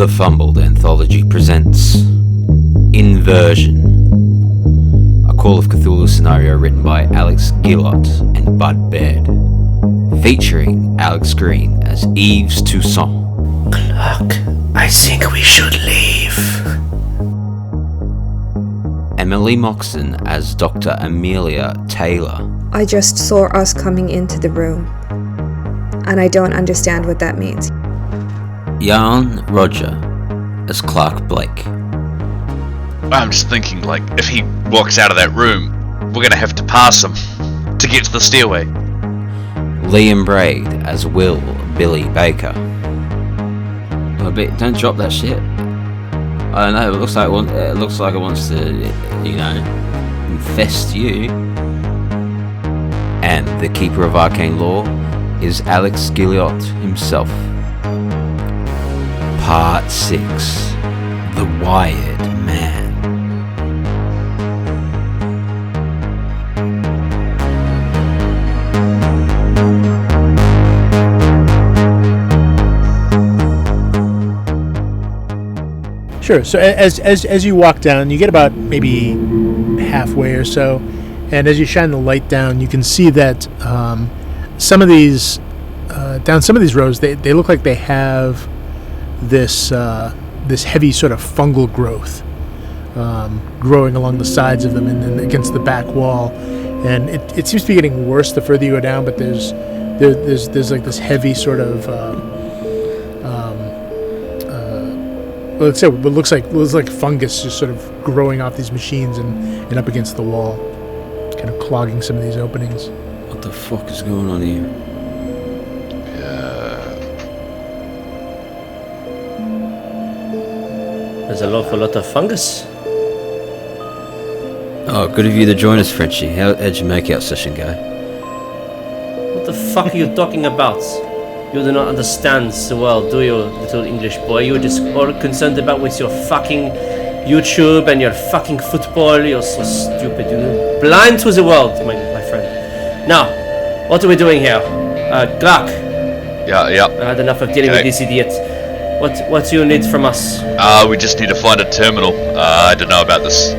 The Fumbled Anthology presents Inversion, a Call of Cthulhu scenario written by Alex Guillotte and Bud Baird, featuring Alex Green as Yves Toussaint. Clarke, I think we should leave. Emily Moxon as Dr. Amelia Taylor. I just saw us coming into the room, and I don't understand what that means. Jaln Roger as Clarke Blake. I'm just thinking, like, if he walks out of that room, we're gonna have to pass him to get to the stairway. Liam Braid as Will Billy Baker. Oh, but don't drop that shit. I don't know. It looks like it wants to, infest you. And the Keeper of Arcane Lore is Alex Guillotte himself. Part 6: The Wired Man. Sure. So as you walk down, you get about maybe halfway or so, and as you shine the light down, you can see that some of these rows, they look like they have this heavy sort of fungal growth growing along the sides of them and then against the back wall, and it seems to be getting worse the further you go down. But there's like this heavy sort of let's say what looks like fungus just sort of growing off these machines and up against the wall, kind of clogging some of these openings. What the fuck is going on here? There's an awful lot of fungus. Oh, good of you to join us, Frenchie. How'd your makeout session go? What the fuck are you talking about? You do not understand so well, do you, little English boy? You're just all concerned about with your fucking YouTube and your fucking football. You're so stupid. You're blind to the world, my friend. Now, what are we doing here? Clarke. Yeah. I had enough of dealing with this idiot. What do you need from us? We just need to find a terminal. I don't know about this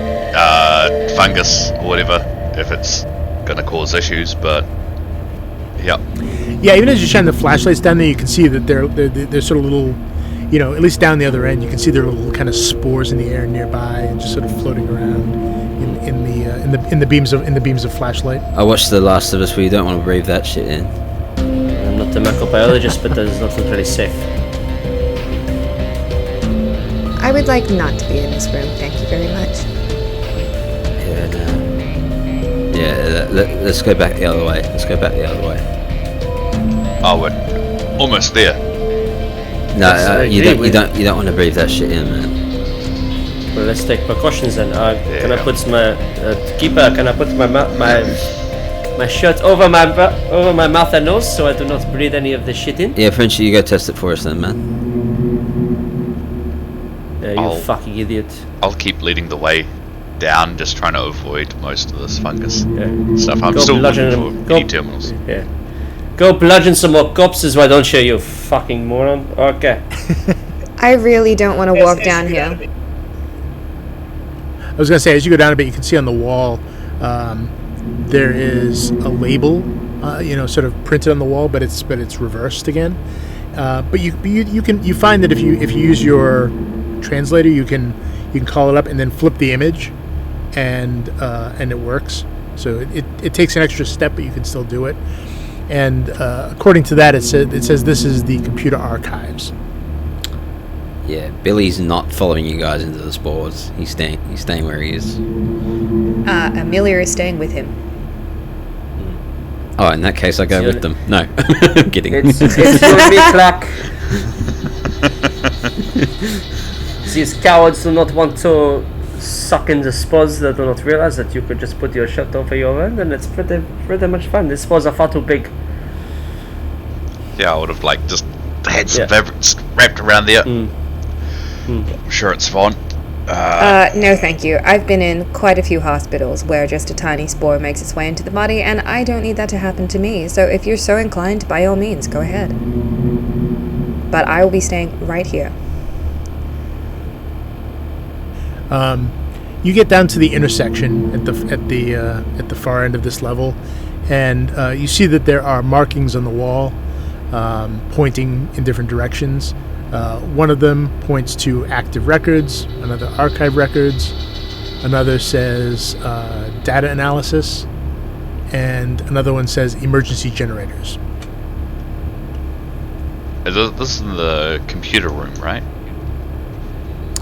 fungus or whatever, if it's gonna cause issues, but yeah. Yeah, even as you shine the flashlights down there, you can see that they're sort of little, at least down the other end, you can see there are little kind of spores in the air nearby and just sort of floating around in the beams of flashlight. I watched The Last of Us, where you don't want to breathe that shit in. I'm not a microbiologist, but that is not really safe. I would like not to be in this room, thank you very much. Let's go back the other way. Oh, we're almost there. No, you don't want to breathe that shit in, man. Well, let's take precautions then. Can I put my keeper? Can I put my shirt over my mouth and nose so I do not breathe any of the shit in? Yeah, Frenchie, you go test it for us then, man. You fucking idiot. I'll keep leading the way down, just trying to avoid most of this fungus stuff. I'm Go still bludgeon looking for any terminals. Yeah. Go bludgeon some more corpses, why don't you fucking moron? Okay. I really don't want to walk down here. I was going to say, as you go down a bit, you can see on the wall there is a label, sort of printed on the wall, but it's reversed again. But you find that if you use your translator, you can call it up and then flip the image, and it works. So it takes an extra step, but you can still do it. And according to that, it says this is the computer archives. Yeah, Billy's not following you guys into the spores. He's staying where he is. Amelia is staying with him. Oh, in that case, I go with them. No, I'm kidding. It's you and me, Clarke. These cowards do not want to suck in the spores. They do not realize that you could just put your shirt over your hand, and it's pretty much fun. These spores are far too big. Yeah, I would have just had some fabric wrapped around there. I'm sure it's fine. No thank you. I've been in quite a few hospitals where just a tiny spore makes its way into the body, and I don't need that to happen to me. So if you're so inclined, by all means, go ahead. But I will be staying right here. You get down to the intersection at the far end of this level, and you see that there are markings on the wall pointing in different directions. One of them points to active records, another archive records, another says data analysis, and another one says emergency generators. This is in the computer room, right?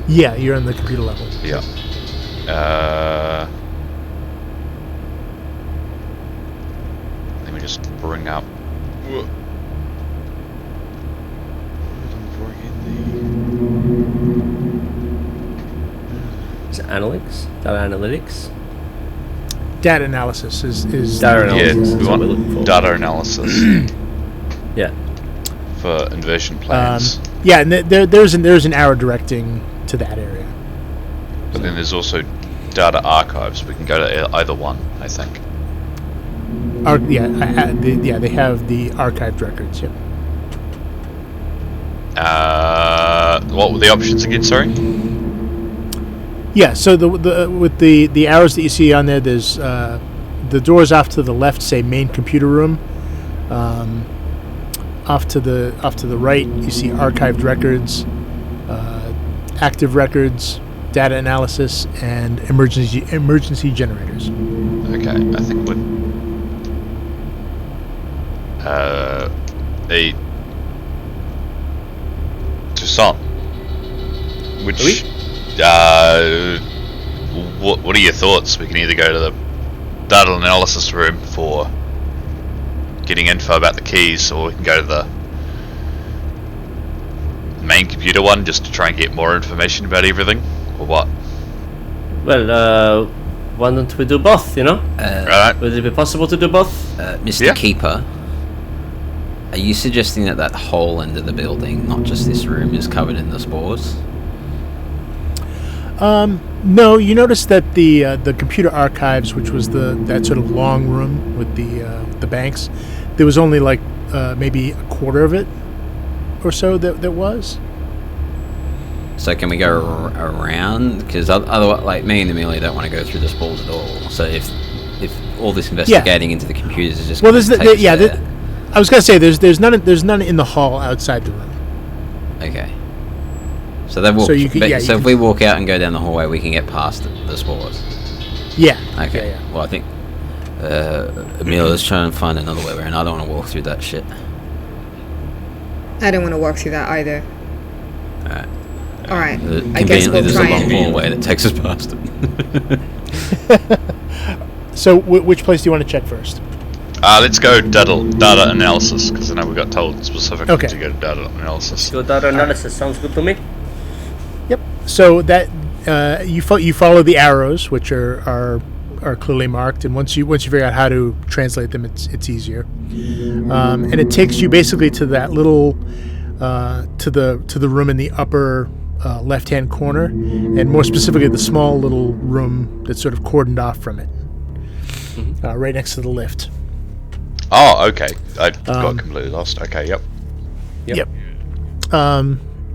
Yeah, you're on the computer level. Yeah. Let me just bring up. Is it analytics? Data analytics? Data analysis is Data analysis. Yeah, we is what we're looking want for. data analysis Yeah. for inversion plans. Yeah, and there's an arrow directing to that area. But then there's also data archives. We can go to either one, I think. They have the archived records. Yep. What were the options again? Sorry. Yeah. So with the arrows that you see on there, there's the doors off to the left say main computer room. Off to the right, you see archived records, active records, data analysis, and emergency generators. Okay, I think we're a Toussaint. Which what are your thoughts? We can either go to the data analysis room for getting info about the keys, or we can go to the main computer one just to try and get more information about everything, or what? Well, why don't we do both, you know? Right. Would it be possible to do both? Mr. Yeah. Keeper, are you suggesting that whole end of the building, not just this room, is covered in the spores? No, you notice that the computer archives, which was that sort of long room with the banks, there was only like maybe a quarter of it or so that was. So can we go around? Because otherwise, like, me and Amelia don't want to go through the spores at all. So if all this investigating into the computers is just well, gonna take us there. I was gonna say there's none in the hall outside the room. Okay. So they walk. So you could- yeah, so you if we walk out and go down the hallway, we can get past the spores. Yeah. Okay. Yeah. Well, I think Amelia's trying to find another way around. I don't want to walk through that shit. I don't want to walk through that either. Alright. Alright, I guess Conveniently, we'll there's try a long and... hallway that takes us past it. So which place do you want to check first? Let's go data analysis, because I know we got told specifically Okay. to go to data analysis. So data analysis sounds good to me. Yep. So that you follow the arrows, which are clearly marked, and once you figure out how to translate them, it's easier. And it takes you basically to that little to the room in the upper left-hand corner, and more specifically the small little room that's sort of cordoned off from it, right next to the lift. Oh, okay. I got completely lost. Okay, yep. Yep.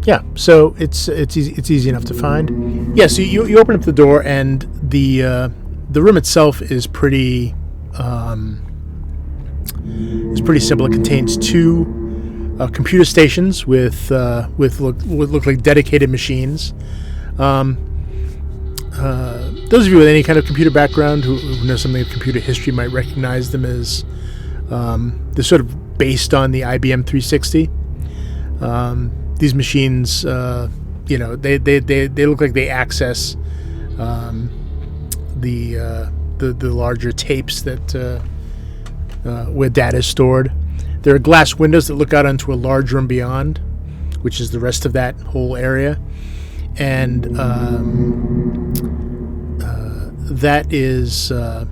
Yeah. So it's easy enough to find. Yeah. So you open up the door, and the room itself is pretty simple. It contains two computer stations with what look like dedicated machines. Those of you with any kind of computer background who know something of computer history might recognize them as they're sort of based on the IBM 360. These machines, they look like they access the larger tapes that where data is stored. There are glass windows that look out onto a large room beyond, which is the rest of that whole area, and that is a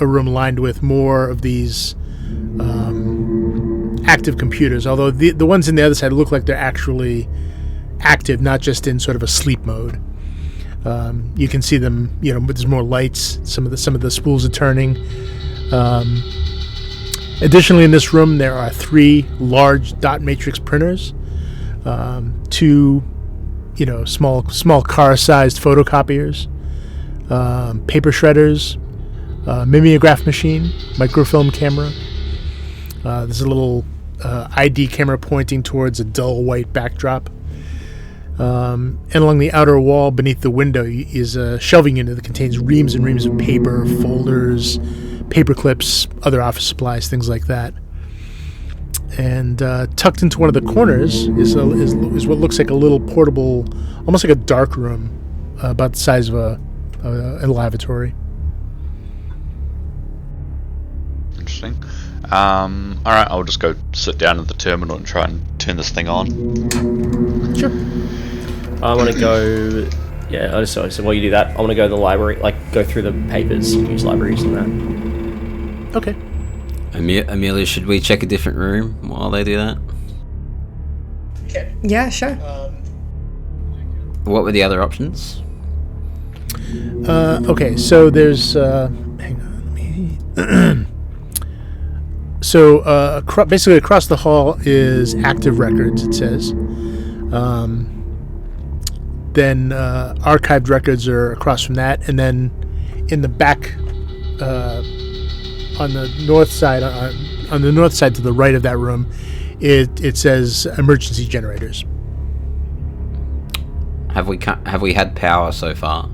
room lined with more of these active computers, although the ones in the other side look like they're actually active, not just in sort of a sleep mode. You can see them, there's more lights, some of the spools are turning. Additionally, in this room there are 3 large dot matrix printers, 2 small car-sized photocopiers, paper shredders, mimeograph machine, microfilm camera. There's a little ID camera pointing towards a dull white backdrop. And along the outer wall beneath the window is a shelving unit that contains reams and reams of paper, folders, paper clips, other office supplies, things like that. And tucked into one of the corners is what looks like a little portable, almost like a dark room, about the size of a lavatory. Interesting. Alright, I'll just go sit down at the terminal and try and turn this thing on. Sure. I want to go. Yeah, so while you do that, I want to go to the library, go through the papers, use libraries and that. Okay. Amelia, should we check a different room while they do that? Yeah, sure. What were the other options? Okay, so there's hang on. So basically across the hall is active records, it says. Then archived records are across from that, and then in the back, on the north side, to the right of that room, it says emergency generators. Have we had power so far?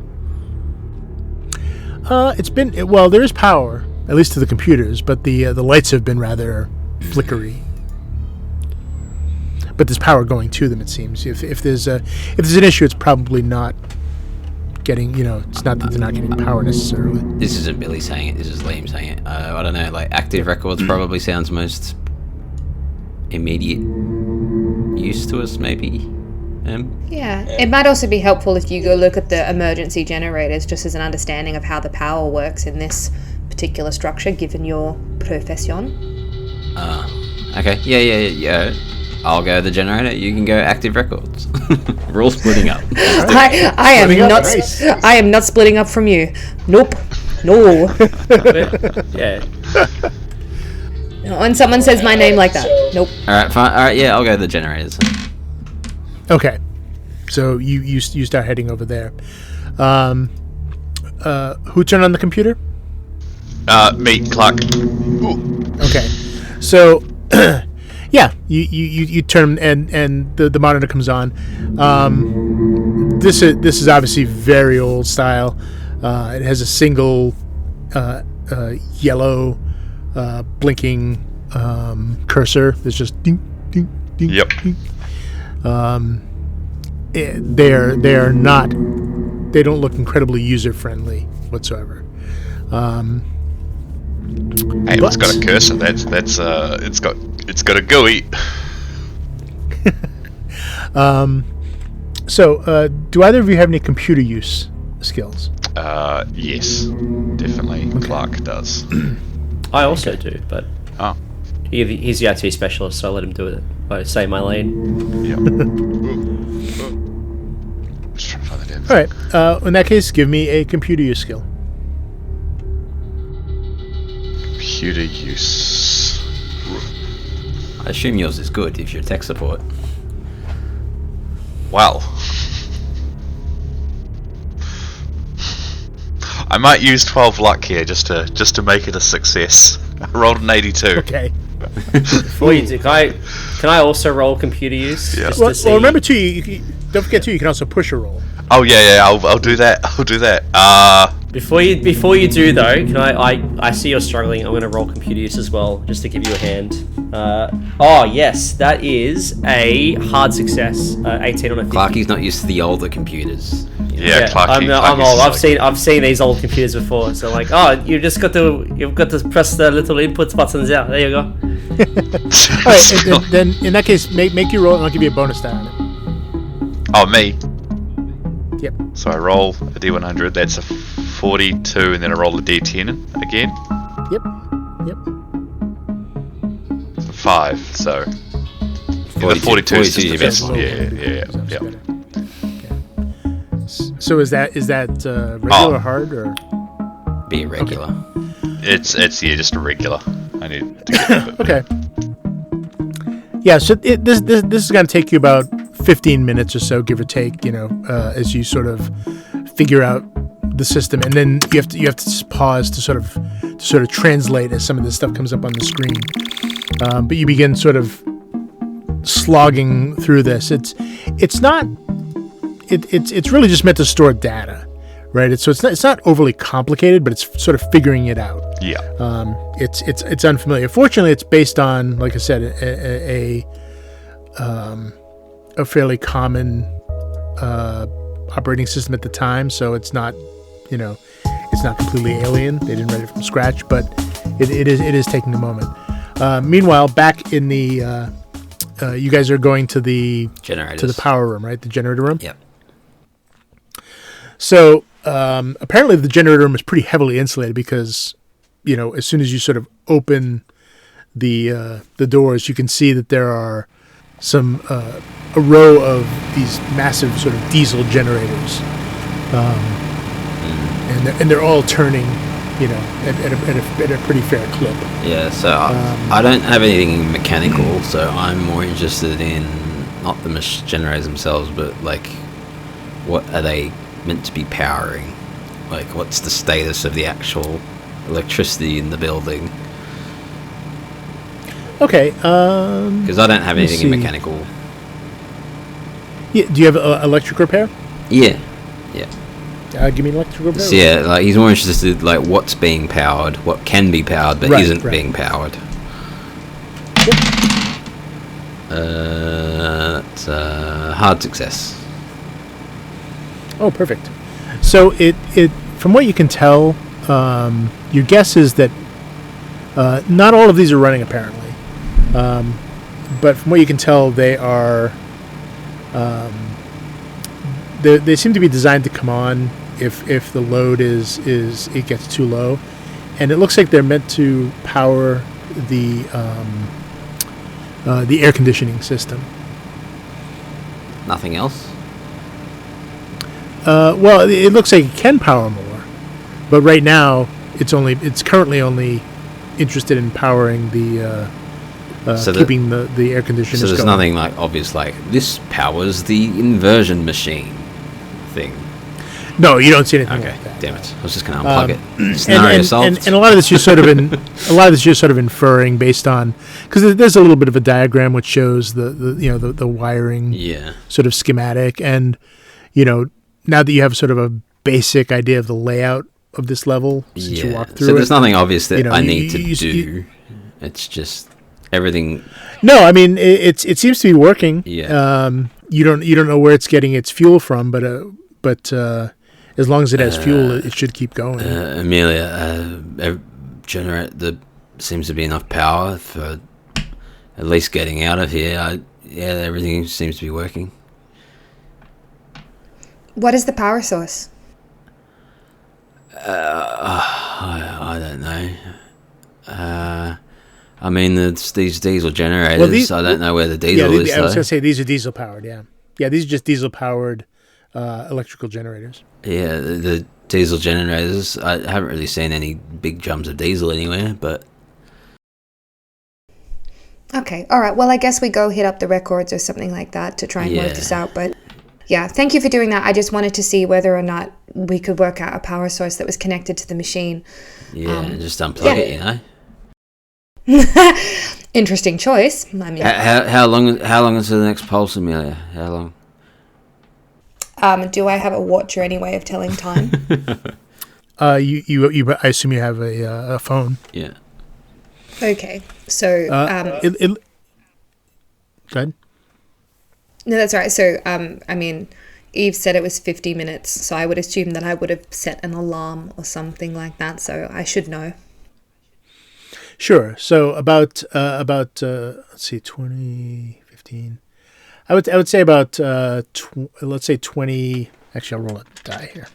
There is power, at least to the computers, but the lights have been rather flickery. But there's power going to them, it seems. If there's an issue, it's probably not getting. It's not that they're not getting power necessarily. This isn't Billy saying it. This is Liam saying it. I don't know. Active records probably sounds most immediate use to us, maybe. Yeah, it might also be helpful if you go look at the emergency generators, just as an understanding of how the power works in this particular structure, given your profession. Okay. Yeah. I'll go the generator. You can go active records. We're all splitting up. I am not splitting up from you. Nope. No. Yeah. When someone says my name like that, nope. All right, fine. All right, yeah, I'll go the generators. Okay, so you start heading over there. Who turned on the computer? Me, Clarke. Okay, so yeah, you turn and the monitor comes on. This is obviously very old style. It has a single yellow blinking cursor. There's just ding ding ding. Yep. Ding. They don't look incredibly user friendly whatsoever. Hey, it's got a cursor. It's got a GUI. So, do either of you have any computer use skills? Yes, definitely. Okay. Clarke does. I also do, but he's the IT specialist, so I let him do it. I stay in my lane. Yep. Just trying to find the damn thing. All right. In that case, give me a computer use skill. Computer use. I assume yours is good if you're tech support. Well, I might use 12 luck here just to make it a success. I rolled an 82. Okay. Before you do, can I also roll computer use? Yeah. Just Well, to see? remember too. Don't forget too. You can also push a roll. Oh yeah. I'll do that. Before you do though, can I see you're struggling. I'm going to roll computer use as well, just to give you a hand. Yes, that is a hard success. 18 on a 50. Clarky's not used to the older computers. Yeah, Clarke. I'm old. I've seen these old computers before. So you've got to press the little input buttons out. There you go. All right. Then in that case, make your roll, and I'll give you a bonus die on it. Oh, me. Yep. So I roll a D100. That's a 42, and then I roll a D10 again. Yep. 5. So 42 is just the best. Yeah. Okay. So is that regular or hard or? Be a regular. It's just a regular. I need to get a bit Okay. Yeah. So this is going to take you about 15 minutes or so, give or take, as you sort of figure out the system, and then you have to just pause to sort of translate as some of this stuff comes up on the screen. But you begin sort of slogging through this. It's really just meant to store data, right? It's not overly complicated, but it's sort of figuring it out. Yeah. It's unfamiliar. Fortunately, it's based on, like I said, a fairly common operating system at the time, so it's not completely alien. They didn't write it from scratch, but it is taking a moment. Meanwhile, back in the you guys are going to the Generators. to the power room, right? The generator room. Yep. So apparently, the generator room is pretty heavily insulated because as soon as you sort of open the doors, you can see that there are some a row of these massive sort of diesel generators, and they're all turning, at a pretty fair clip. Yeah, so I don't have anything mechanical, so I'm more interested in not the generators themselves, but like, what are they meant to be powering? Like, what's the status of the actual electricity in the building? Okay. Because I don't have anything in mechanical. Yeah. Do you have electric repair? Yeah. Give me an electric repair. So yeah, like he's more interested like what's being powered, what can be powered but isn't being powered. That's hard success. Oh, perfect. So it from what you can tell, your guess is that not all of these are running apparently, but from what you can tell, they are. They seem to be designed to come on if the load is it gets too low, and it looks like they're meant to power the air conditioning system. Nothing else? Well, it looks like it can power more, but right now it's currently only interested in powering the keeping the air conditioners So there's going. nothing like obvious like this powers the inversion machine thing. No, you don't see anything. Okay, like that. damn it! I was just gonna unplug it. Scenario solved. And a lot of this you're sort of inferring based on, because there's a little bit of a diagram which shows the wiring sort of schematic, and now that you have sort of a basic idea of the layout of this level since you walk through so it, there's nothing obvious that I need to do. It's just everything. No, I mean it seems to be working. Yeah. You don't know where it's getting its fuel from, but as long as it has fuel, it should keep going. Amelia, there seems to be enough power for at least getting out of here. Everything seems to be working. What is the power source? I don't know. I mean, these diesel generators. Well, I don't know where the diesel is. I was going to say these are diesel powered. Yeah, these are just diesel powered electrical generators. Yeah, the diesel generators. I haven't really seen any big jumps of diesel anywhere, but. Okay, all right. Well, I guess we go hit up the records or something like that to try and work this out. But yeah, thank you for doing that. I just wanted to see whether or not we could work out a power source that was connected to the machine. Yeah, just unplug it, Interesting choice. I mean, how long is the next pulse, Amelia? How long? Do I have a watch or any way of telling time? You I assume you have a phone. Yeah. Okay, so go ahead. No, that's all right. So I mean, Yves said it was 50 minutes, so I would assume that I would have set an alarm or something like that, so I should know. Sure. So about let's see, 20, 15. I would say about let's say 20. Actually, I'll roll a die here.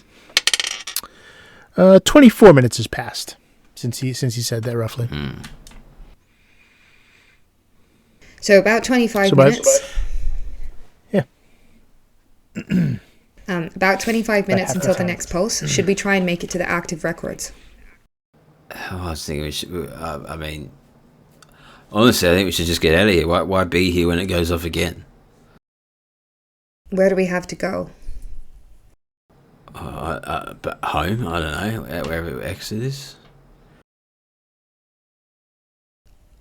24 minutes has passed since he said that roughly. So about 25 minutes. Yeah. About 25 minutes until the next pulse. Should we try and make it to the active records? I was thinking we should. I mean, honestly, I think we should just get out of here. Why be here when it goes off again? Where do we have to go? But home? I don't know. Wherever exit is.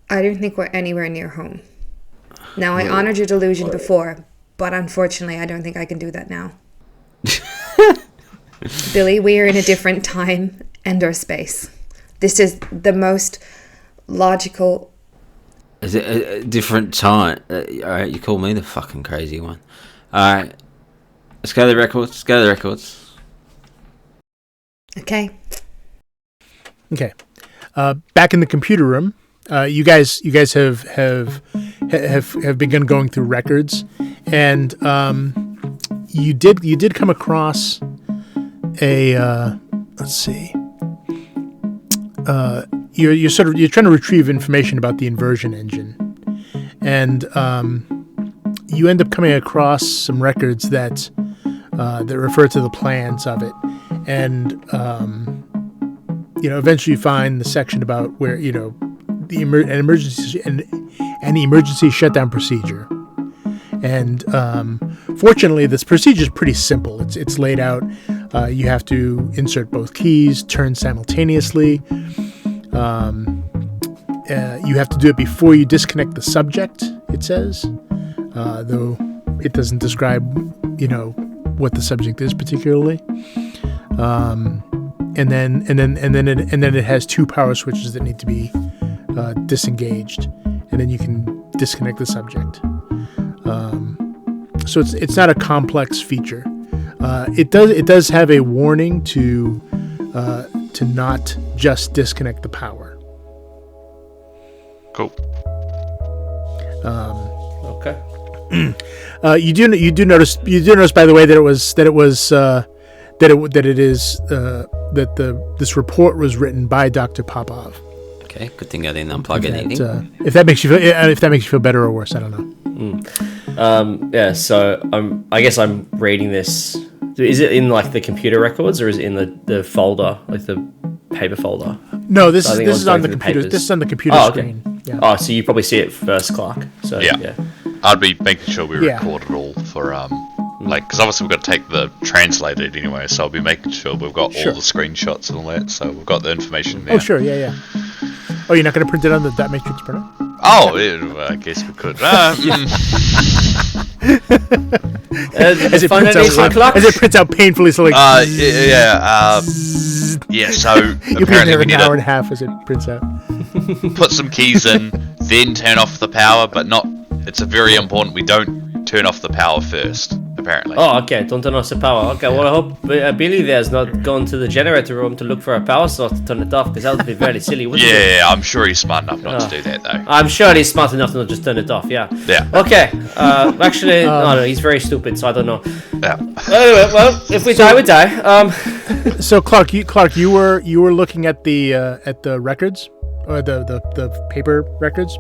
I don't think we're anywhere near home. Now, I honored your delusion before, but unfortunately, I don't think I can do that now. Billy, we are in a different time and or space. This is the most logical... Is it a different time? Alright, you call me the fucking crazy one. Alright. Let's go to the records. Okay. Okay. Back in the computer room, you guys have begun going through records, and you did come across a let's see. You're trying to retrieve information about the inversion engine, and you end up coming across some records that refer to the plans of it, and eventually you find the section about where the emergency shutdown procedure. And fortunately, this procedure is pretty simple. It's laid out. You have to insert both keys, turn simultaneously. You have to do it before you disconnect the subject, it says, though it doesn't describe, what the subject is particularly. And then it has two power switches that need to be disengaged, and then you can disconnect the subject. So it's not a complex feature. It does have a warning to not just disconnect the power. Cool. Okay. You do notice by the way that this report was written by Dr. Popov. Okay, good thing I didn't unplug anything. If that makes you feel better or worse, I don't know. Yeah, so I guess I'm reading this. Is it in like the computer records, or is it in the folder, like the paper folder? No, this is on the computer. This is on the computer screen. Okay. Yeah. Oh, so you probably see it first, Clarke. So yeah. I'd be making sure we record it all for because obviously we've got to take the translated anyway, so I'll be making sure we've got all the screenshots and all that, so we've got the information there. Oh sure, yeah. Oh, you're not going to print it on the dot matrix printer? Oh, yeah, I guess we could. As it prints out painfully, so like. So you'll be in there an hour and a half as it prints out. Put some keys in, then turn off the power, but not. It's very important we don't turn off the power first. Apparently. Oh, okay. Don't turn off the power. Okay. Well, I hope Billy there's not gone to the generator room to look for a power source to turn it off, because that would be very silly, wouldn't it? Yeah, I'm sure he's smart enough not to do that, though. I'm sure he's smart enough to not just turn it off. Yeah. Yeah. Okay. Actually, no, he's very stupid, so I don't know. Yeah. Anyway, well, if we die, we die. So Clarke, you were looking at the records, or the paper records.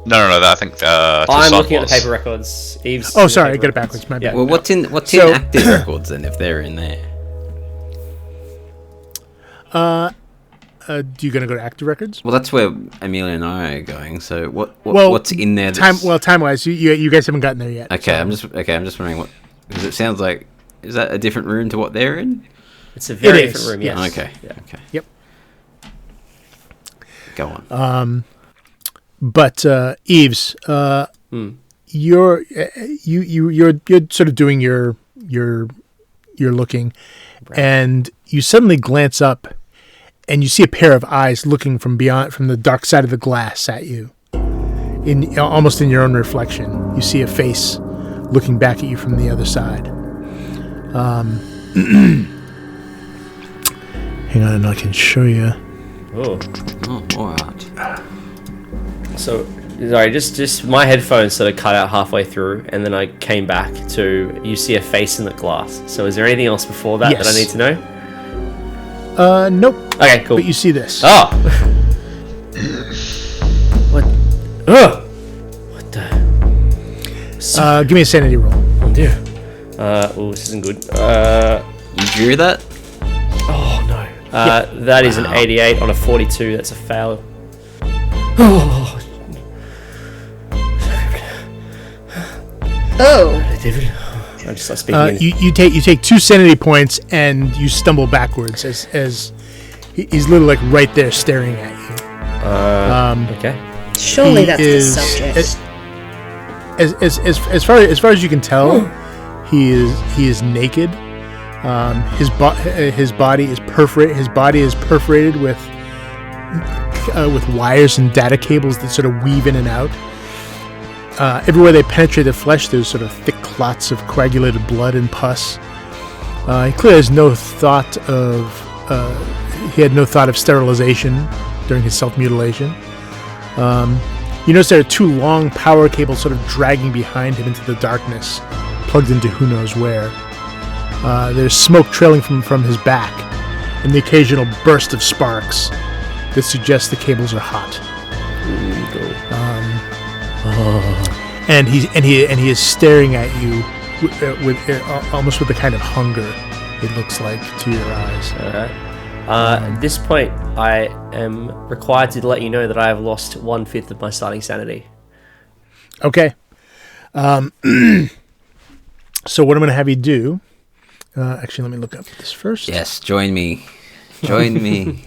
No. I think I'm looking at the paper records. Yves. Oh, sorry, I got it backwards. My bad. Well, what's in active records then, if they're in there? Do you gonna go to active records? Well, that's where Amelia and I are going. So what's in there? Time-wise, you guys haven't gotten there yet. Okay, so. I'm just wondering what, because it sounds like, is that a different room to what they're in? It's a very different room. Yes. Okay. Yeah. Okay. Yep. Go on. But Yves, you're sort of doing your looking, and you suddenly glance up, and you see a pair of eyes looking from the dark side of the glass at you, almost in your own reflection. You see a face looking back at you from the other side. Hang on, I can show you. Oh, all right. So, sorry, just my headphones sort of cut out halfway through, and then I came back to, you see a face in the glass. So is there anything else before that that I need to know? Nope. Okay, cool. But you see this. Oh! What? Ugh! What the? Give me a sanity roll. Oh dear. This isn't good. You drew that? Oh no. That is an 88 on a 42. That's a fail. Oh. David. I just start speaking. You take 2 sanity points and you stumble backwards as he's literally like right there staring at you. Okay. Surely that's the subject. As far as you can tell, he is naked. His body is perforated. His body is perforated with wires and data cables that sort of weave in and out. Everywhere they penetrate the flesh, there's sort of thick clots of coagulated blood and pus. He clearly has no thought of sterilization during his self-mutilation. You notice there are 2 long power cables sort of dragging behind him into the darkness, plugged into who knows where. There's smoke trailing from his back, and the occasional burst of sparks that suggests the cables are hot. And he is staring at you with almost with the kind of hunger it looks like to your eyes. All right. At this point, I am required to let you know that I have lost 1/5 of my starting sanity. Okay. So what I'm going to have you do... actually, let me look up this first. Yes, join me. Join me.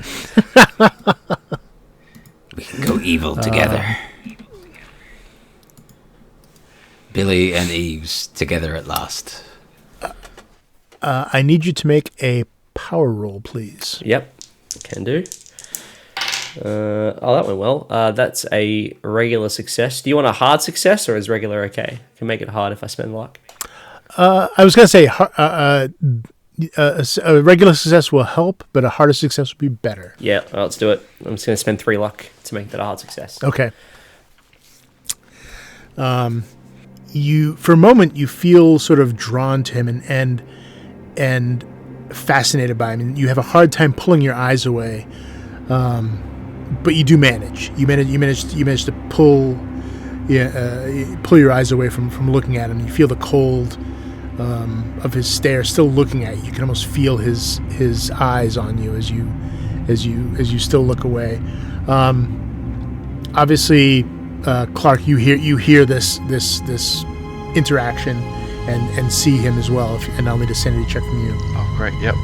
We can go evil together. Billy and Yves together at last. I need you to make a power roll, please. Yep, can do. That went well. That's a regular success. Do you want a hard success, or is regular okay? I can make it hard if I spend luck. I was going to say a regular success will help, but a harder success would be better. Yeah, well, let's do it. I'm just going to spend 3 luck to make that a hard success. Okay. You, for a moment, you feel sort of drawn to him and fascinated by him, and you have a hard time pulling your eyes away. But you do manage. You manage to pull your eyes away from looking at him. You feel the cold of his stare still looking at you. You can almost feel his eyes on you as you still look away. Obviously, Clarke, you hear this interaction and see him as well. And I'll need a sanity check from you. Oh, great. Yep.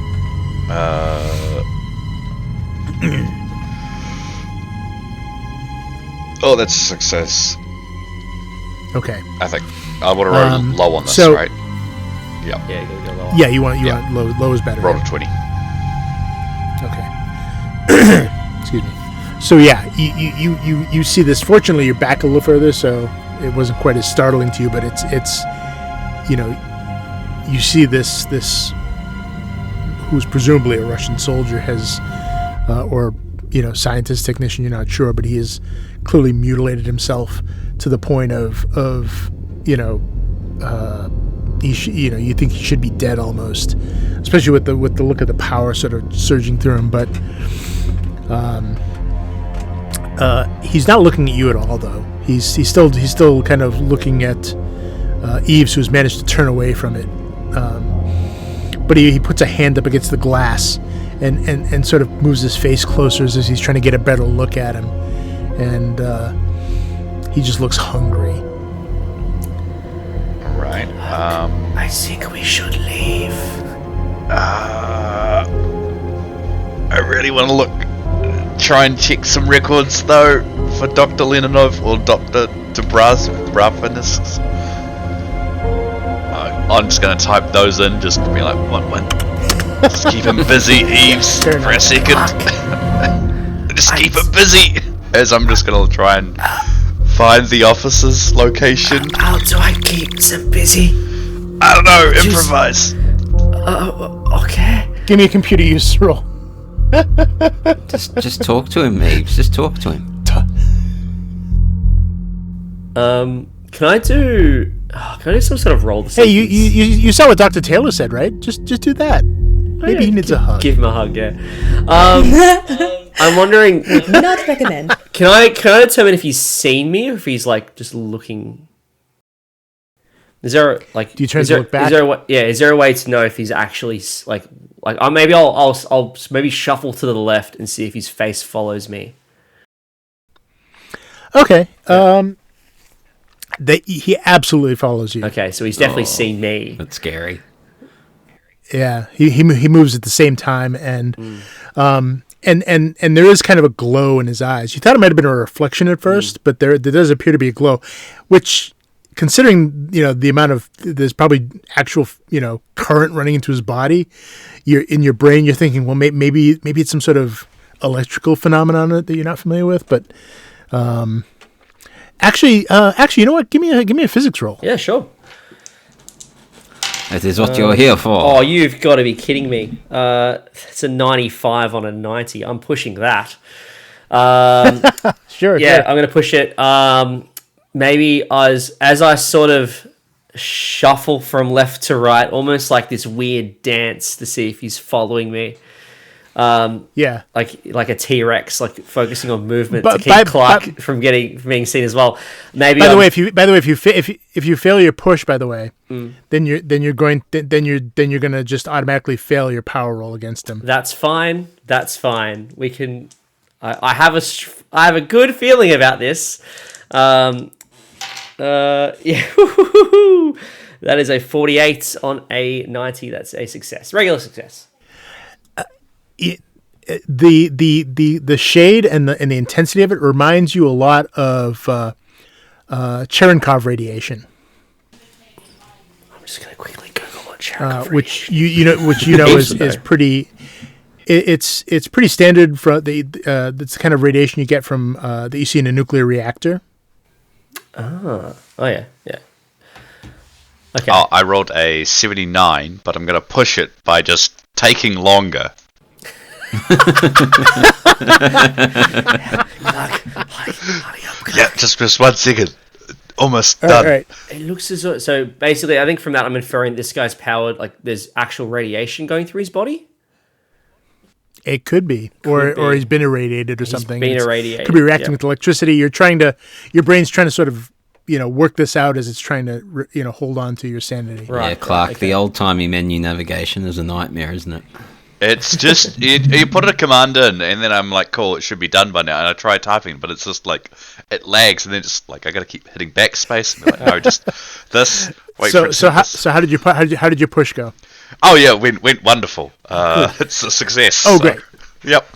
Oh, that's a success. Okay. I think I want to roll low on this, right? Yeah. Yeah, you gotta go lower. Yeah, you want low is better. Roll right? a 20. Okay. Excuse me. So yeah, you see this. Fortunately, you're back a little further, so it wasn't quite as startling to you. But it's you see this who's presumably a Russian soldier has or scientist, technician, you're not sure, but he has clearly mutilated himself to the point of you think he should be dead almost, especially with the look of the power sort of surging through him. But he's not looking at you at all, though. He's still kind of looking at Yves, who's managed to turn away from it. But he puts a hand up against the glass and sort of moves his face closer as he's trying to get a better look at him. And he just looks hungry. All right. I think we should leave. I really want to try and check some records, though, for Dr. Leninov or Dr. Dubravinis. I'm just going to type those in, just to be like, what? Just keep him busy, Yves, for a second. Just keep him busy. As I'm just going to try and find the officer's location. How do I keep them busy? I don't know, improvise. Okay. Give me a computer use roll. Just talk to him, Yves. Just talk to him. Can I do some sort of roll? Hey, you saw what Dr. Taylor said, right? Just do that. Maybe he needs a hug. Give him a hug, yeah. I'm wondering. Would not recommend. Can I determine if he's seen me or if he's like just looking? Is there like? Do you turn to look back? Is there a way to know if he's actually like? Maybe I'll maybe shuffle to the left and see if his face follows me. Okay. he absolutely follows you. Okay, so he's definitely seen me. That's scary. Yeah, he moves at the same time, and there is kind of a glow in his eyes. You thought it might have been a reflection at first, but there does appear to be a glow, which, considering the amount of there's probably actual current running into his body, you're in your brain. You're thinking, well, maybe it's some sort of electrical phenomenon that you're not familiar with, but actually, you know what? Give me a physics roll. Yeah, sure. That is what you're here for. Oh, you've got to be kidding me. It's a 95 on a 90. I'm pushing that. Sure. Yeah, I'm going to push it. Maybe as I sort of shuffle from left to right, almost like this weird dance to see if he's following me. Yeah, like a T-Rex, like focusing on movement to keep Clarke from being seen as well. Maybe. By the way, if you fail your push, by the way, then you're going to just automatically fail your power roll against him. That's fine. We can. I have a good feeling about this. Yeah. That is a 48 on a 90. That's a success. Regular success. The shade and the intensity of it reminds you a lot of Cherenkov radiation. I'm just gonna quickly Google what Cherenkov which is pretty. It's pretty standard for that's the kind of radiation you get from that you see in a nuclear reactor. Oh yeah. Okay. I rolled a 79, but I'm gonna push it by just taking longer. Yeah, just 1 second. Almost done. Right. It looks as though, so basically I think from that I'm inferring this guy's powered, like there's actual radiation going through his body. It could be, or he's been irradiated or something. Been irradiated. Could be reacting with electricity. Your brain's trying to sort of work this out as it's trying to hold on to your sanity. Right. Yeah, Clarke. Okay. The old-timey menu navigation is a nightmare, isn't it? It's just you put a command in, and then I'm like, cool, it should be done by now. And I try typing, but it's just like it lags, and then just like I got to keep hitting backspace. And like, no, just this. Wait so how did your push go? Oh yeah, went wonderful. It's a success. Oh, great. Yep.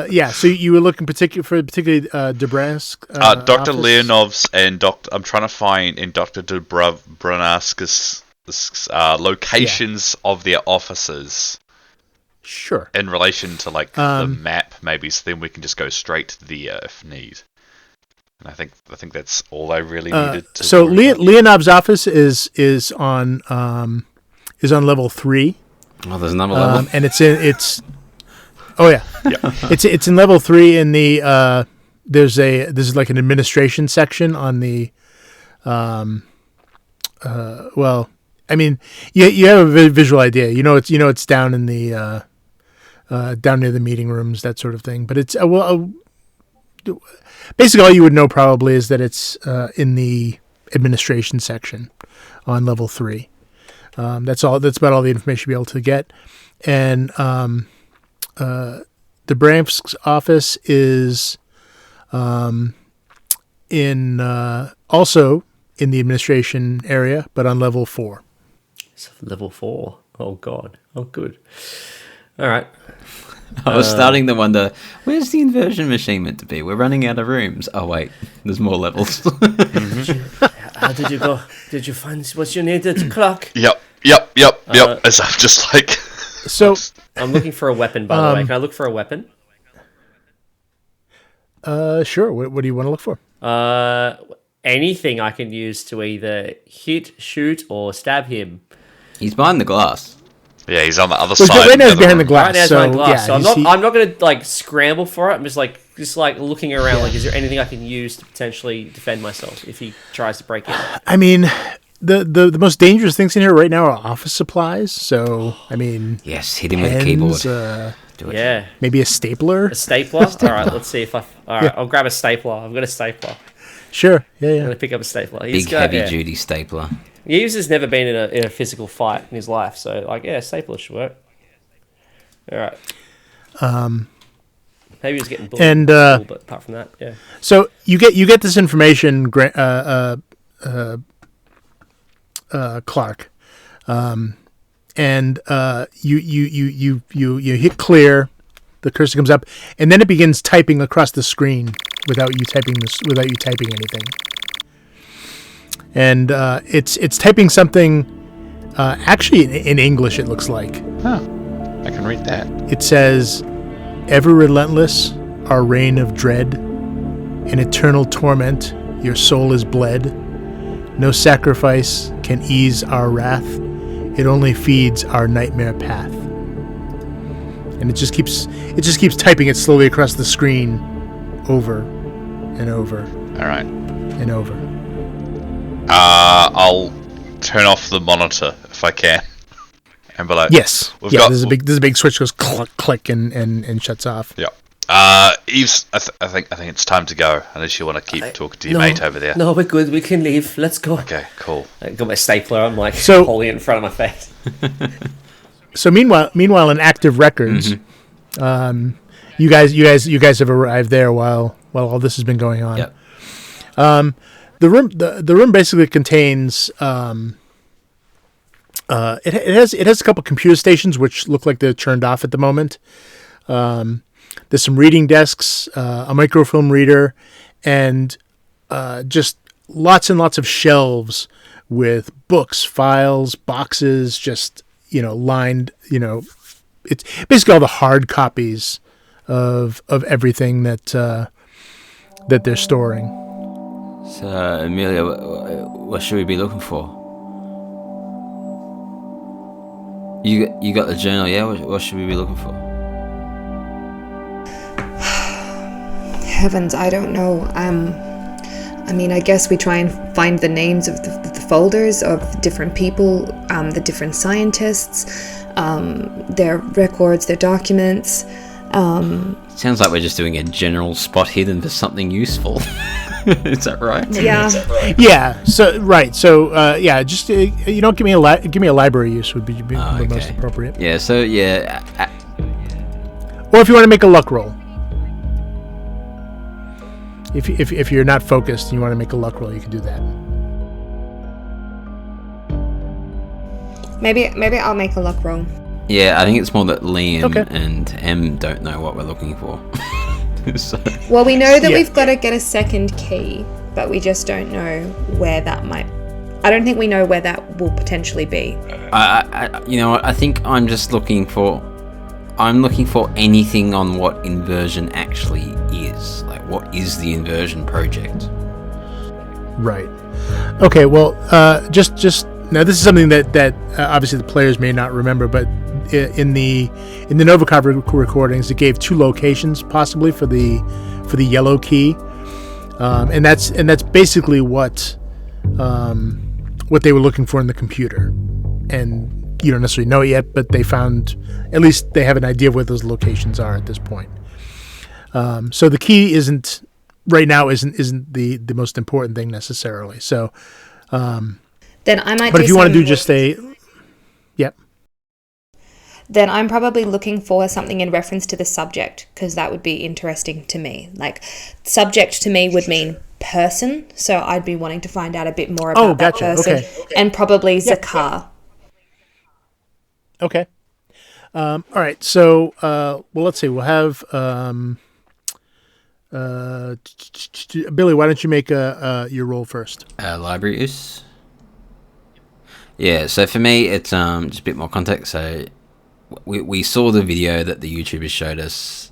Yeah. So you were looking particularly Dubransk. Dr. Leonov's and I'm trying to find in Dr. Dubransk's locations of their offices. Sure. In relation to like the map, maybe, so then we can just go straight there if need. And I think that's all I really needed. So Leonov's office is on level 3. Oh, there's another level, and it's. Oh yeah. It's in level 3 in the there's like an administration section on the well, I mean, you have a visual idea. It's down in the down near the meeting rooms, that sort of thing. But it's basically all you would know probably is that it's in the administration section on level 3. That's all. That's about all the information you'll be able to get. And the Bramsk's office is in also in the administration area, but on level 4. It's level 4. Oh god. Oh good. All right. I was starting to wonder, where's the inversion machine meant to be? We're running out of rooms. Oh wait, there's more levels. How did you go? Did you find what you needed, Clarke? Yep. As I'm just like. So I'm looking for a weapon, by the way. Can I look for a weapon? Sure. What do you want to look for? Anything I can use to either hit, shoot, or stab him. He's behind the glass. Yeah, he's on the other side. Right now he's behind the glass. Right now he's behind the glass. So I'm not going to like scramble for it. I'm just like looking around. Like, is there anything I can use to potentially defend myself if he tries to break in? I mean, the most dangerous things in here right now are office supplies. So I mean, yes, hit him with a keyboard. Do it. Yeah, maybe a stapler. A stapler. All right, let's see if I. All right, I'll grab a stapler. I've got a stapler. Sure. Yeah. I'm gonna pick up a stapler. Big heavy-duty stapler. Yves has never been in a physical fight in his life, so stapler should work. All right. Maybe he was getting bullied, but apart from that, yeah. So you get this information, Clarke, and you hit clear. The cursor comes up, and then it begins typing across the screen without you typing anything. And it's typing something actually in English. It looks like. Huh. I can read that. It says, "Ever relentless, our reign of dread. In eternal torment, your soul is bled. No sacrifice can ease our wrath. It only feeds our nightmare path." And it just keeps typing it slowly across the screen, over and over. All right. And over. I'll turn off the monitor if I can, and be like, yes, we've yeah. got, There's a big switch goes click, click, and shuts off. Yeah. Yves, I think it's time to go. Unless you want to keep talking to your mate over there. No, we're good. We can leave. Let's go. Okay, cool. I got my stapler. I'm like holding it in front of my face. So meanwhile, in active records, you guys have arrived there while all this has been going on. Yep. The room basically contains it has a couple computer stations which look like they're turned off at the moment. There's some reading desks, a microfilm reader, and just lots and lots of shelves with books, files, boxes, just lined. It's basically all the hard copies of everything that they're storing. So, Amelia, what should we be looking for? You got the journal, yeah? What should we be looking for? Heavens, I don't know. I mean, I guess we try and find the names of the folders of different people, the different scientists, their records, their documents. Sounds like we're just doing a general spot hidden for something useful. Is that right? Yeah. Yeah. So right. So yeah. Just give me a library use would be the most appropriate. Yeah. So yeah. Or if you want to make a luck roll. If you're not focused and you want to make a luck roll, you can do that. Maybe I'll make a luck roll. Yeah, I think it's more that Liam and M don't know what we're looking for. So. Well, we know that we've got to get a second key, but we just don't know where that might. I don't think we know where that will potentially be. I think I'm just looking for. I'm looking for anything on what Inversion actually is. Like, what is the Inversion project? Right. Okay. Well, just now, this is something that obviously the players may not remember, but in the Novikov recordings, it gave 2 locations possibly for the yellow key, and that's basically what they were looking for in the computer, and you don't necessarily know it yet, but they found, at least they have an idea of where those locations are at this point. So the key isn't the most important thing necessarily. So then I might. But if you want to do just yep. Then I'm probably looking for something in reference to the subject, because that would be interesting to me. Like, subject to me would mean person, so I'd be wanting to find out a bit more about that person. Okay. And probably Zakar. Okay. All right. So, well, let's see. We'll have Billy. Why don't you make your roll first? Library use. Yeah. So for me, it's just a bit more context. So we saw the video that the YouTubers showed us.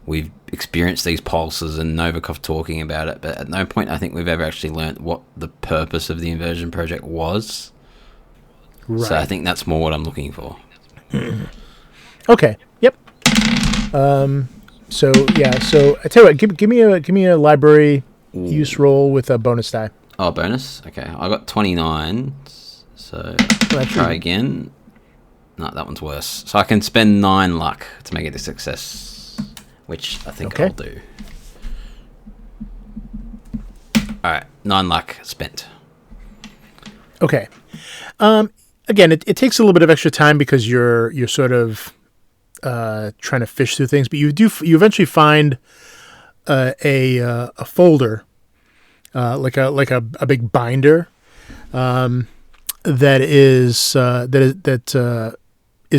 We've experienced these pulses and Novikov talking about it, but at no point I think we've ever actually learnt what the purpose of the Inversion project was. Right. So I think that's more what I'm looking for. Okay. Yep. So yeah. So I tell you what. Give me a library use roll with a bonus die. Oh, bonus. Okay. I got 29. So try again. No, that one's worse. So I can spend 9 luck to make it a success, which I think I'll do. All right. 9 luck spent. Okay. Again, it takes a little bit of extra time because you're sort of trying to fish through things, but you eventually find a folder like a big binder that is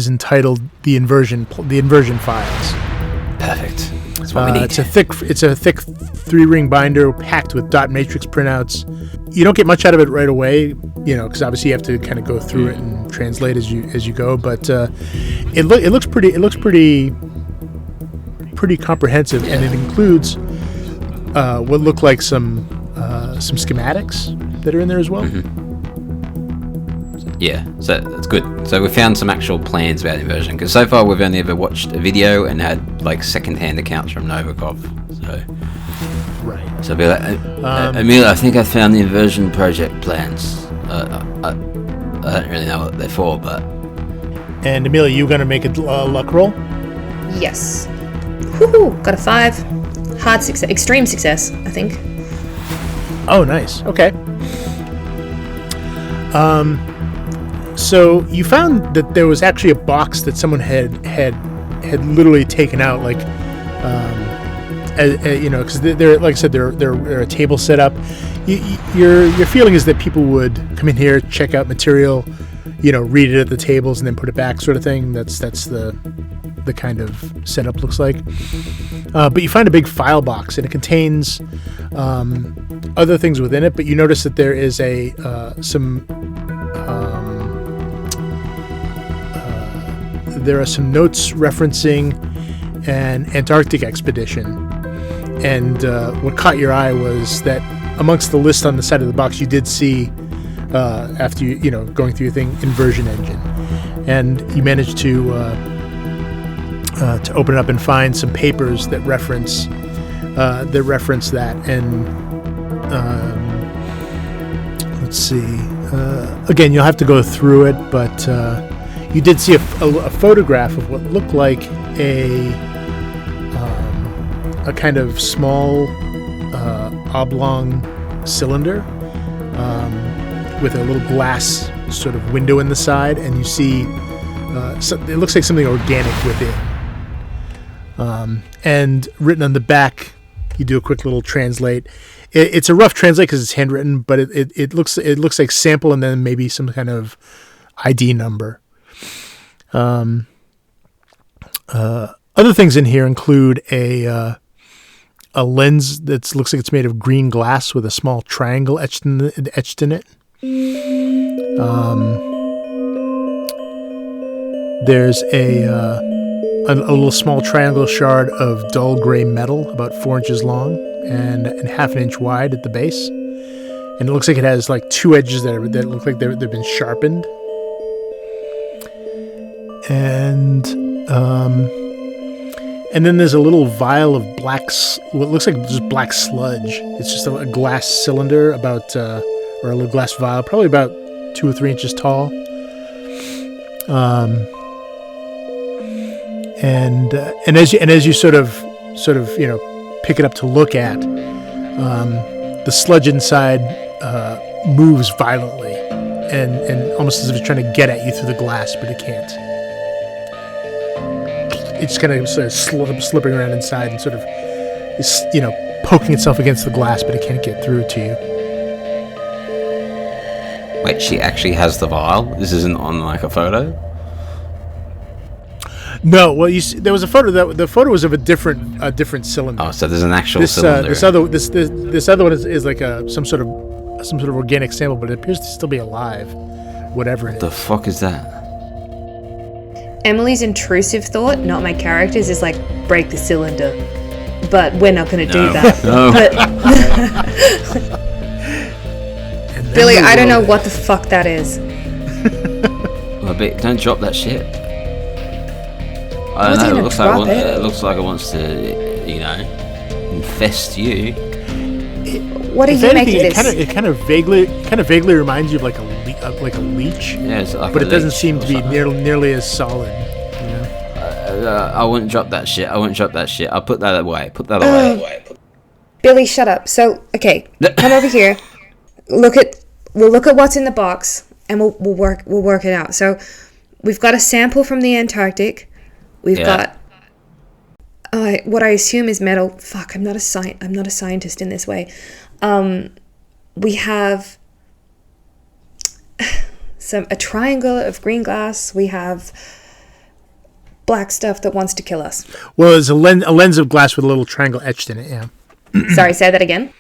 entitled the Inversion Files. Perfect. That's what we need. It's a thick 3-ring binder packed with dot matrix printouts. You don't get much out of it right away, because obviously you have to kind of go through it and translate as you go. But it looks pretty comprehensive, and it includes what look like some schematics that are in there as well. Yeah, so that's good. So we found some actual plans about Inversion, because so far we've only ever watched a video and had like second-hand accounts from Novikov. So, right. So I'll be like, Amelia, I think I found the Inversion project plans. I don't really know what they're for, but. And Amelia, you gonna make a luck roll? Yes. Woohoo! Got a 5. Hard success, extreme success, I think. Oh, nice. Okay. So you found that there was actually a box that someone had literally taken out, like, because they're, like I said, they're a table set up. Your feeling is that people would come in here, check out material, read it at the tables, and then put it back, sort of thing. That's the kind of setup looks like. But you find a big file box, and it contains other things within it. But you notice that there is there are some notes referencing an Antarctic expedition. And what caught your eye was that amongst the list on the side of the box, you did see, after going through your thing, Inversion engine, and you managed to open it up and find some papers that reference that. And let's see. Again, you'll have to go through it, but you did see a photograph of what looked like a kind of small oblong cylinder with a little glass sort of window in the side, and you see it looks like something organic within. And written on the back, you do a quick little translate. It's a rough translate because it's handwritten, but it looks like sample and then maybe some kind of ID number. Other things in here include a lens that looks like it's made of green glass with a small triangle etched in it. There's a little small triangle shard of dull gray metal, about 4 inches long and half an inch wide at the base, and it looks like it has like 2 edges that look like they've been sharpened. And then there's a little vial of what looks like just black sludge. It's just a glass cylinder or a little glass vial, probably about 2 or 3 inches tall. And as you sort of pick it up to look at, the sludge inside moves violently and almost as if it's trying to get at you through the glass, but it can't. It's kind of sort of slipping around inside and sort of is, poking itself against the glass, but it can't get through to you. Wait, she actually has the vial? This isn't on like a photo? No, well, there was a photo. The photo was of a different cylinder. Oh, so there's an actual cylinder. This other one is like some sort of organic sample, but it appears to still be alive, whatever it is. What the fuck is that? Emily's intrusive thought, not my character's, is like, break the cylinder. But we're not going to do that. No. But Billy, I don't know what the fuck that is. Well, don't drop that shit. I don't know. It looks like it wants to, infest you. What are you making this? It kind of vaguely reminds you of like a leech. Yeah, it's like but it doesn't seem to be nearly as solid. I wouldn't drop that shit. I'll put that away. Billy, shut up. So, okay, come over here. We'll look at what's in the box, and we'll work it out. So, we've got a sample from the Antarctic. We've got what I assume is metal. Fuck, I'm not a scientist in this way. we have a triangle of green glass. We have black stuff that wants to kill us. Well, it's a lens of glass with a little triangle etched in it. Yeah. Sorry, say that again.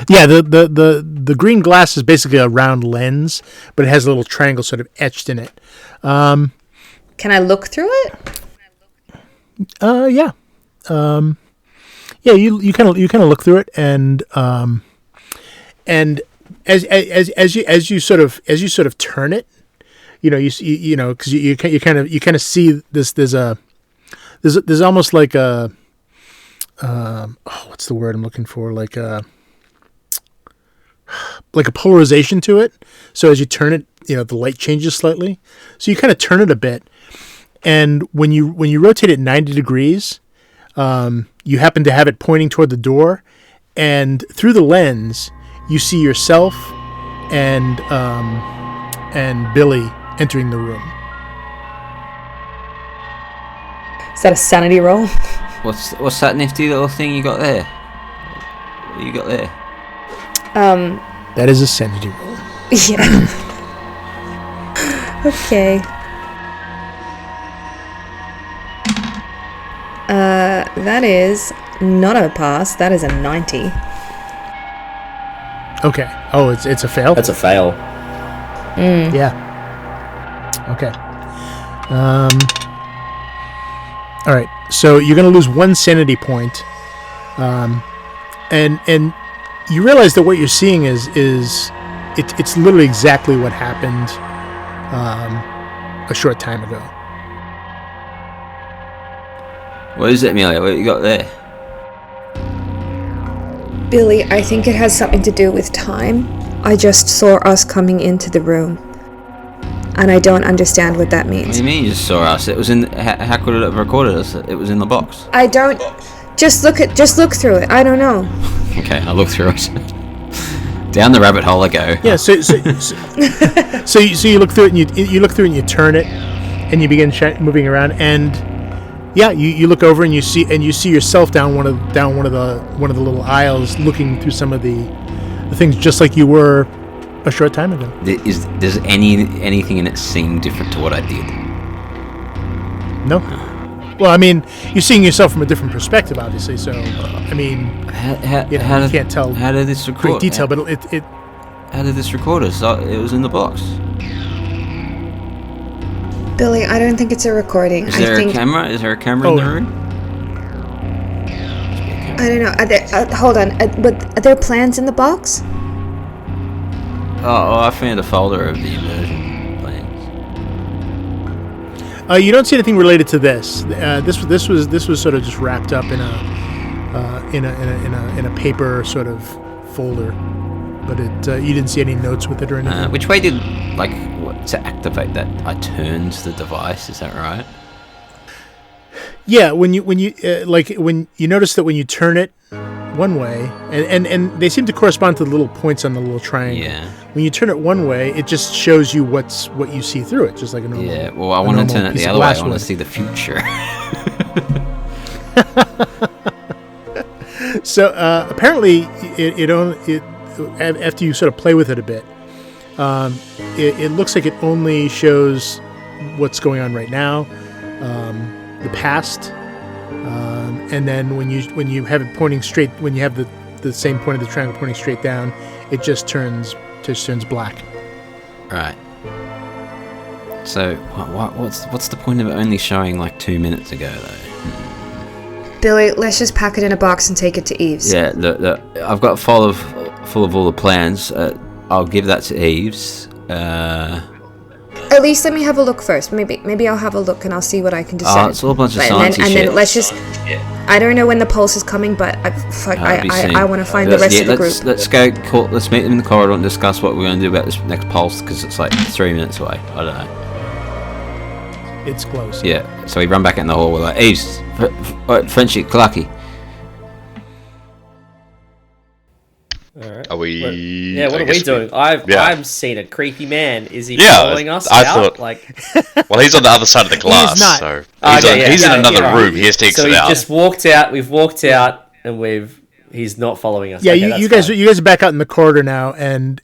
Yeah, the green glass is basically a round lens, but it has a little triangle sort of etched in it. Can I look through it? Yeah. Yeah, you kind of look through it, and as you sort of turn it, because you kind of see this. There's almost like a what's the word I'm looking for? Like a polarization to it. So as you turn it, the light changes slightly. So you kind of turn it a bit, and when you rotate it 90 degrees, you happen to have it pointing toward the door, and through the lens, you see yourself and Billy entering the room. Is that a sanity roll? What's that nifty little thing you got there? What you got there? That is a sanity roll. Yeah. Okay. That is not a pass. That is a 90. Okay. Oh, it's a fail? That's a fail. Yeah. Okay. All right. So you're going to lose 1 sanity point. And you realize that what you're seeing is it's literally exactly what happened a short time ago. What is it, Amelia? What you got there? Billy, I think it has something to do with time. I just saw us coming into the room, and I don't understand what that What do means. you mean you just saw us? It was in. How could it have recorded us? It was in the box. I don't. Just look through it. I don't know. Okay, I'll look through it. Down the rabbit hole I go. Yeah. So you look through it and you look through it and you turn it, and you begin moving around, and yeah, you look over and you see yourself down one of the little aisles, looking through some of the things just like you were a short time ago. Does anything in it seem different to what I did? No. Well, I mean, you're seeing yourself from a different perspective, obviously. So, I mean, you can't tell How did this record? great detail, but it. How did this record us? It was in the box. Billy, I don't think it's a recording. Is there a camera? Is there a camera in the room? I don't know. Are there, hold on. But are there plans in the box? Oh, I found a folder of the Inversion plans. You don't see anything related to this. This was sort of just wrapped up in a paper sort of folder, but you didn't see any notes with it or anything. Which way did to activate that? I turned the device. Is that right? Yeah, when you notice that when you turn it one way, and they seem to correspond to the little points on the little triangle. Yeah. When you turn it one way, it just shows you what you see through it, just like a normal. Yeah. Well, I want to turn it the other way. I want to see the future. So apparently, it after you sort of play with it a bit, it looks like it only shows what's going on right now, the past, and then when you have it pointing straight, when you have the same point of the triangle pointing straight down, it just turns black. Right. So what's the point of it only showing like 2 minutes ago though? Billy, let's just pack it in a box and take it to Yves. Yeah, look, I've got full of all the plans. I'll give that to Yves. At least let me have a look first. Maybe I'll have a look and I'll see what I can decide. Oh, it's all a bunch of and sciencey shit. then let's just. I don't know when the pulse is coming, but I want to find the rest of the group. Let's go. Let's meet them in the corridor and discuss what we're going to do about this next pulse because it's like 3 minutes away. I don't know. It's close. Yeah. So we run back in the hall. We're like, Yves, Frenchy, Clarke. Alright. Are we? What are we doing? I'm seeing a creepy man. Is he following us I out? thought. Well, he's on the other side of the glass, not. so he's in another room. He has to exit So out. Just walked out. We've walked out, and we've He's not following us. Yeah, Okay, you guys are back out in the corridor now, and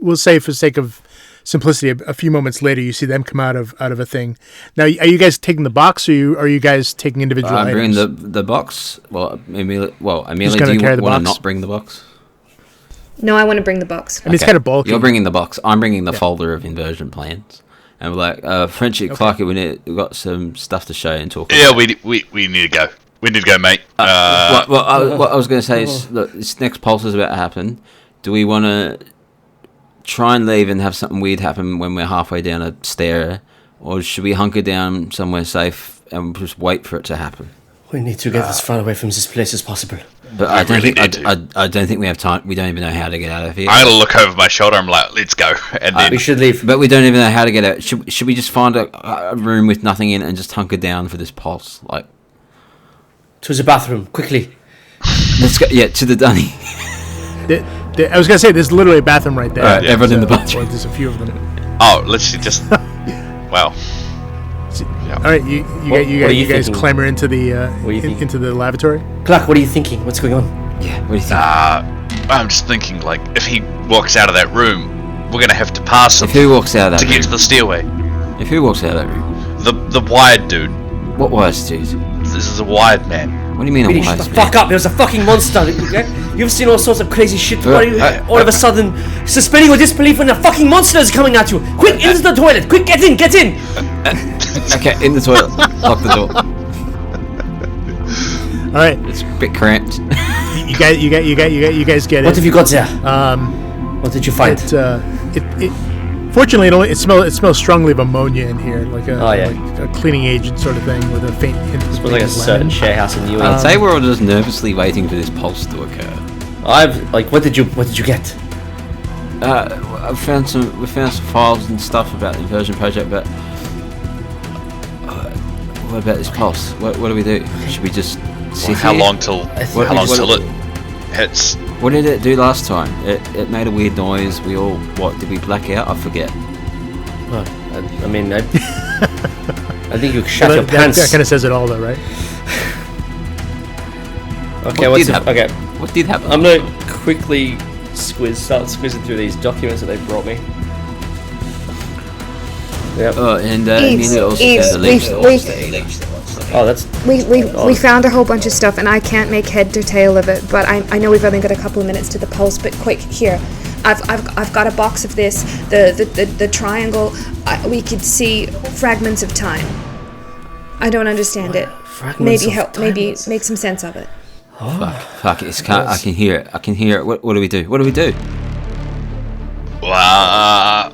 we'll say for the sake of simplicity, a few moments later, you see them come out of a thing. Now, are you guys taking the box, or are you guys taking individual items? I'm bringing the box. Amelia, do you want to not bring the box? No, I want to bring the box. I mean, it's kind of bulky. You're bringing the box. I'm bringing the folder of inversion plans. And we're like, Frenchie, Clarke, we've got some stuff to show and talk about. Yeah, we need to go. We need to go, mate. What I was going to say is, look, this next pulse is about to happen. Do we want to try and leave and have something weird happen when we're halfway down a stair? Or should we hunker down somewhere safe and just wait for it to happen? We need to get as far away from this place as possible. But I don't think we have time. We don't even know how to get out of here. I'm gonna look over my shoulder. I'm like, let's go, and then we should leave. But we don't even know how to get out. Should we just find a room with nothing in and just hunker down for this pulse? Like, to the bathroom, quickly. Let's go. Yeah, to the dunny. I was gonna say there's literally a bathroom right there. Right, everyone in the bathroom. There's a few of them. Oh, let's just. Well. Yeah. All right, you guys clamber into the into the lavatory. Clarke, what are you thinking? What's going on? Yeah, what do you think? I'm just thinking, like, if he walks out of that room, we're gonna have to pass him. If who walks out of that to get to the stairway? If who walks out of that room? The wired dude. What wired dude? This is a wired man. What do you mean Really, a wired shut the man? fuck up! There's a fucking monster. Okay? You've seen all sorts of crazy shit. Why are you all of a sudden suspending your disbelief when a fucking monster is coming at you? Quick, into the toilet! Quick, get in! Okay, in the toilet. Lock the door. All right, it's a bit cramped. You guys get it. What have you got there? What did you find? Fortunately, it smells strongly of ammonia in here, like a cleaning agent sort of thing with a faint hint. It smells like a certain share house in New England. I'd say we're all just nervously waiting for this pulse to occur. What did you get? We found some files and stuff about the Inversion project, but what about this pulse? What do we do? Should we just sit How here? long till it hits? What did it do last time? It made a weird noise. We all did we black out? I forget. I mean, I think you shut your pants. That kind of says it all, though, right? Okay, what did happen? I'm gonna quickly start squizzing through these documents that they brought me. Yep. And Amelia also said the leech. Oh, that's. We found a whole bunch of stuff, and I can't make head or tail of it. But I know we've only got a couple of minutes to the pulse. But quick, here, I've got a box of this. The triangle. We could see fragments of time. I don't understand it. Maybe help. Maybe make some sense of it. Fuck it! I can hear it. I can hear it. What do we do? Well,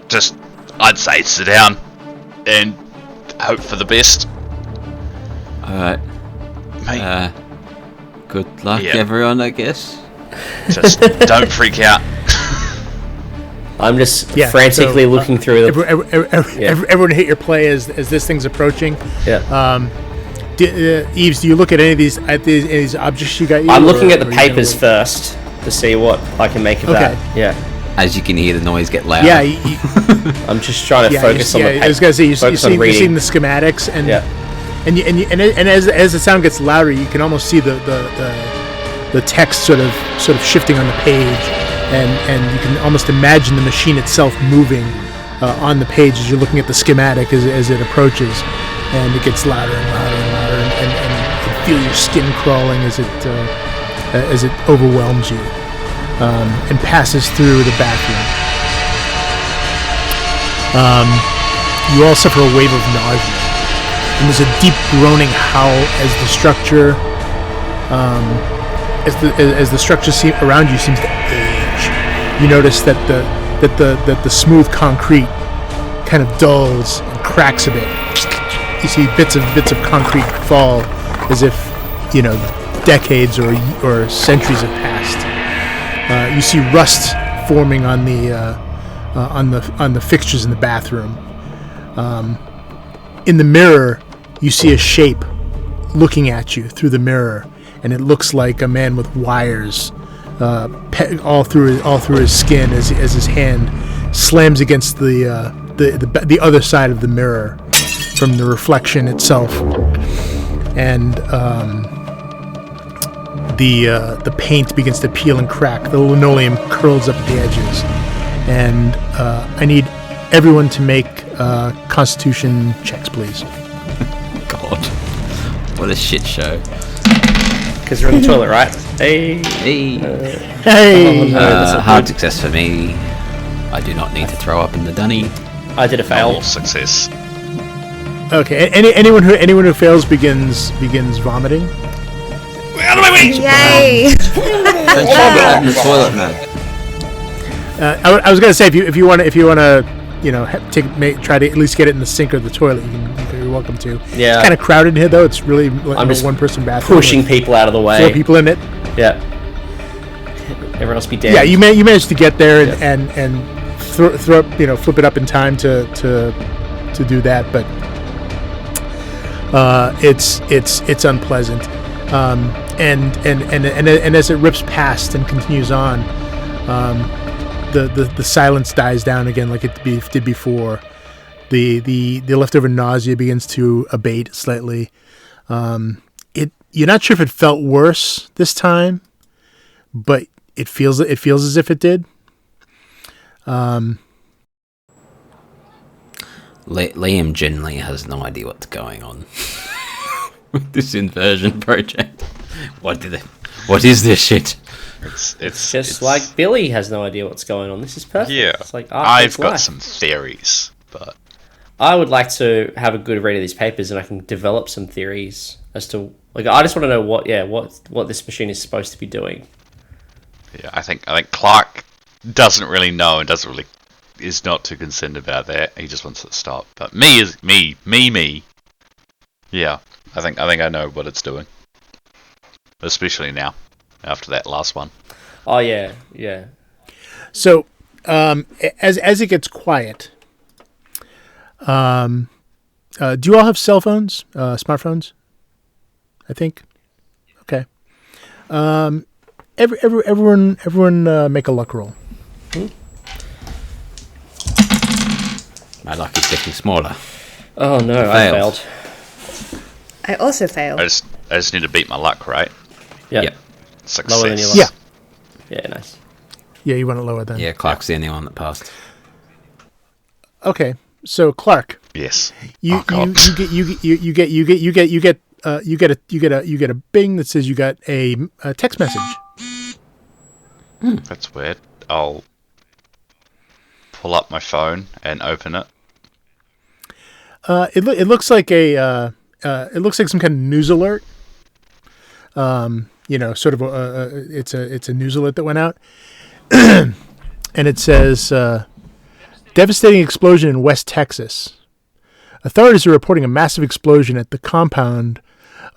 just I'd say sit down and hope for the best. Alright. Mate. Good luck, everyone, I guess. Just don't freak out. I'm just frantically looking through the... Everyone hit your play as this thing's approaching. Yeah. Yves, do you look at any of these objects you got? I'm looking at the papers first to see what I can make of that. Yeah. As you can hear the noise get louder. Yeah. I'm just trying to focus on the papers. I was gonna say you've seen the schematics and as the sound gets louder, you can almost see the text sort of shifting on the page, and you can almost imagine the machine itself moving on the page as you're looking at the schematic as it approaches, and it gets louder and louder and louder, and you can feel your skin crawling as it overwhelms you and passes through the bathroom. You all suffer a wave of nausea. And there's a deep groaning howl as the structure, as the structure around you seems to age. You notice that the smooth concrete kind of dulls and cracks a bit. You see bits of concrete fall as if decades or centuries have passed. You see rust forming on the fixtures in the bathroom. In the mirror, you see a shape looking at you through the mirror, and it looks like a man with wires all through his skin as his hand slams against the other side of the mirror from the reflection itself. And the paint begins to peel and crack. The linoleum curls up at the edges, and I need everyone to make Constitution checks, please. God, what a shit show. Because you're in the toilet, right? Hey. Hey. Hard success for me. I do not need to throw up in the dunny. I did a fail. All success. Okay. Anyone who fails begins vomiting. Out of my way! Yay! Don't you put in the toilet, man. I was gonna say if you want to try to at least get it in the sink or the toilet, you're welcome to. Yeah. It's kind of crowded in here though. It's really I'm just a one-person bathroom. pushing people out of the way. 4 people in it. Yeah. Everyone else be dead. Yeah, you managed to get there and throw flip it up in time to do that, but it's unpleasant. And as it rips past and continues on, the silence dies down again like it did before. The leftover nausea begins to abate slightly. You're not sure if it felt worse this time, but it feels as if it did. Liam generally has no idea what's going on with this inversion project. What is this shit? It's just like Billy has no idea what's going on. This is perfect. Yeah, It's like I've got some theories, but I would like to have a good read of these papers, and I can develop some theories as to I just want to know what this machine is supposed to be doing. yeah, I think Clarke doesn't really know and is not too concerned about that. He just wants it to stop. But me. Yeah, I think I know what it's doing, especially now after that last one. Oh yeah. So as it gets quiet, do you all have cell phones, smartphones? I think. Okay. Everyone, make a luck roll. My luck is getting smaller. Oh no, I failed. I also failed. I just need to beat my luck, right? Yep. Success. Lower than your luck. Yeah. Yeah, nice. Yeah, you want it lower then. Yeah, Clarke's the only one that passed. Okay, so Clarke, Yes. you Oh, God. you get a bing that says you got a text message. That's weird. I'll pull up my phone and open it. It looks like it looks like some kind of news alert. Sort of it's a news alert that went out, and it says devastating explosion in West Texas. Authorities are reporting a massive explosion at the compound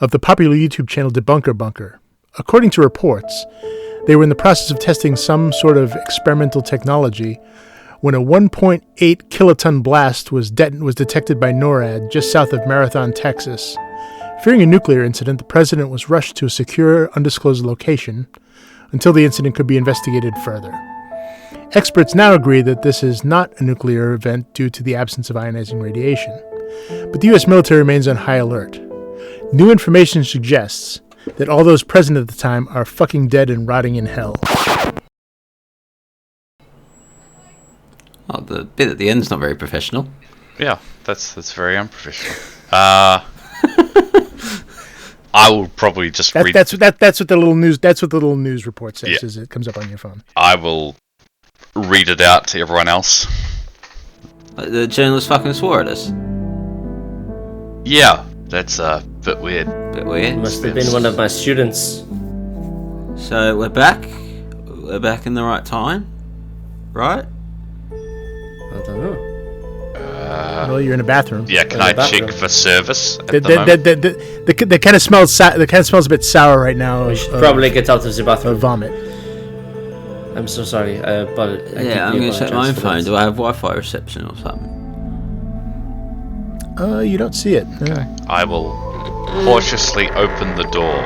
of the popular YouTube channel Debunker Bunker. According to reports, they were in the process of testing some sort of experimental technology when a 1.8 kiloton blast was detected by NORAD just south of Marathon, Texas. Fearing a nuclear incident, the president was rushed to a secure, undisclosed location until the incident could be investigated further. Experts now agree that this is not a nuclear event due to the absence of ionizing radiation, but the U.S. military remains on high alert. New information suggests that all those present at the time are fucking dead and rotting in hell. Oh, the bit at the end's not very professional. Yeah, that's very unprofessional. I will probably just read. That's what the little news report says as it comes up on your phone. I will read it out to everyone else. The journalist fucking swore at us. Yeah, that's a bit weird. Bit weird. Must have been one of my students. So we're back. We're back in the right time, right? I don't know. Well, you're in a bathroom. Yeah, can I check for service at the moment? The kind of smells. The kind of smells a bit sour right now. We should probably get out of the of bathroom. vomit. I'm so sorry, but Yeah, I'm going to check my phone. Do I have Wi-Fi reception or something? You don't see it. No. Okay. I will cautiously open the door